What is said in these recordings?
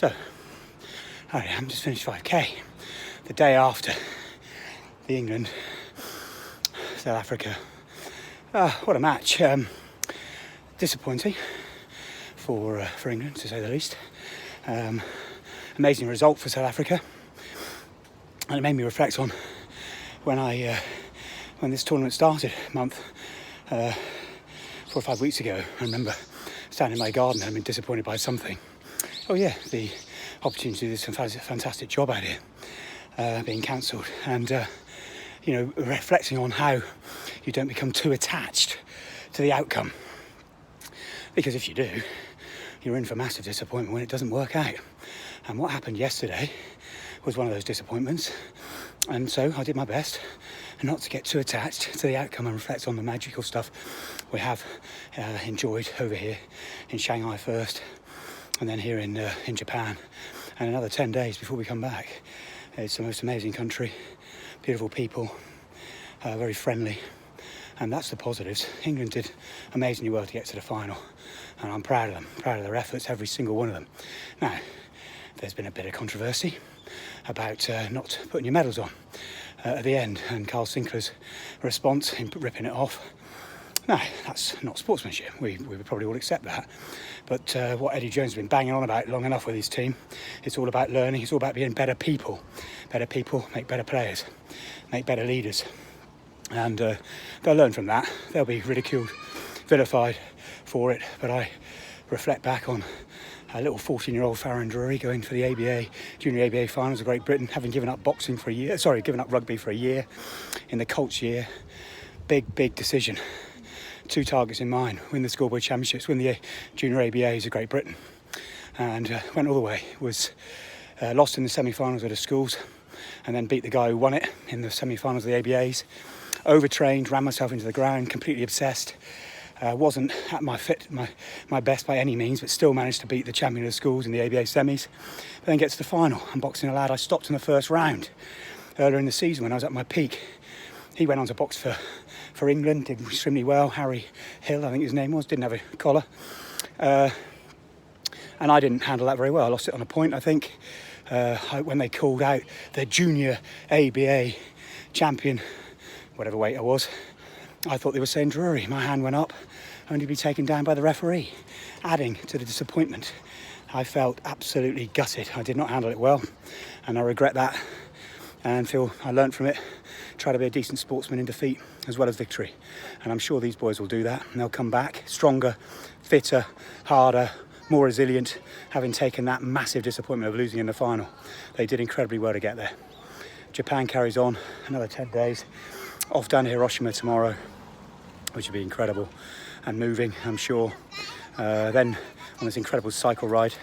So, I'm just finished 5k. The day after the England, South Africa. What a match. Disappointing for England, to say the least. Amazing result for South Africa. And it made me reflect on when this tournament started a month, 4 or 5 weeks ago. I remember standing in my garden and I'd been disappointed by something. Oh yeah, the opportunity to do this fantastic job out here being cancelled, and reflecting on how you don't become too attached to the outcome, because if you do, you're in for massive disappointment when it doesn't work out. And what happened yesterday was one of those disappointments, and so I did my best not to get too attached to the outcome and reflect on the magical stuff we have enjoyed over here in Shanghai first, and then here in Japan, and another 10 days before we come back. It's the most amazing country, beautiful people, very friendly, and that's the positives. England did amazingly well to get to the final, and I'm proud of them, proud of their efforts, every single one of them. Now, there's been a bit of controversy about not putting your medals on at the end, and Carl Sinclair's response in ripping it off. No, that's not sportsmanship. We would probably all accept that. But what Eddie Jones has been banging on about long enough with his team, it's all about learning, it's all about being better people. Better people make better players, make better leaders. And they'll learn from that. They'll be ridiculed, vilified for it. But I reflect back on a little 14-year-old Farron Drury going for the Junior ABA finals of Great Britain, having given up given up rugby for a year in the Colts year. Big decision. 2 targets in mind: win the schoolboy championships, win the Junior ABAs of Great Britain, and went all the way. Was lost in the semi-finals of the schools, and then beat the guy who won it in the semi-finals of the ABAs. Overtrained, ran myself into the ground, completely obsessed. Wasn't at my best by any means, but still managed to beat the champion of the schools in the ABA semis. But then gets to the final. I'm boxing a lad I stopped in the first round earlier in the season when I was at my peak. He went on to box for England, did extremely well. Harry Hill, I think his name was, didn't have a collar. And I didn't handle that very well. I lost it on a point, I think. When they called out the Junior ABA champion, whatever weight I was, I thought they were saying Drury. My hand went up, only to be taken down by the referee, adding to the disappointment. I felt absolutely gutted. I did not handle it well, and I regret that, and feel I learnt from it. Try to be a decent sportsman in defeat as well as victory, and I'm sure these boys will do that, and they'll come back stronger, fitter, harder, more resilient, having taken that massive disappointment of losing in the final. They did incredibly well to get there. Japan carries on, another 10 days, off down to Hiroshima tomorrow, which will be incredible and moving, I'm sure. Then on this incredible cycle ride,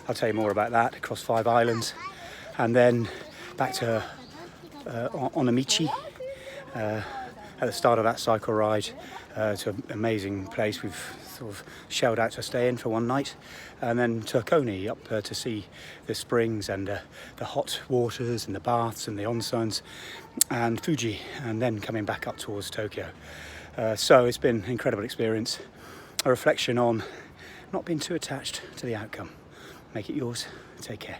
I'll tell you more about that, across 5 islands, and then back to Onamichi at the start of that cycle ride, to an amazing place we've sort of shelled out to stay in for one night, and then to Koni up to see the springs and the hot waters and the baths and the onsens, and Fuji, and then coming back up towards Tokyo. So it's been an incredible experience, a reflection on not being too attached to the outcome. Make it yours. Take care.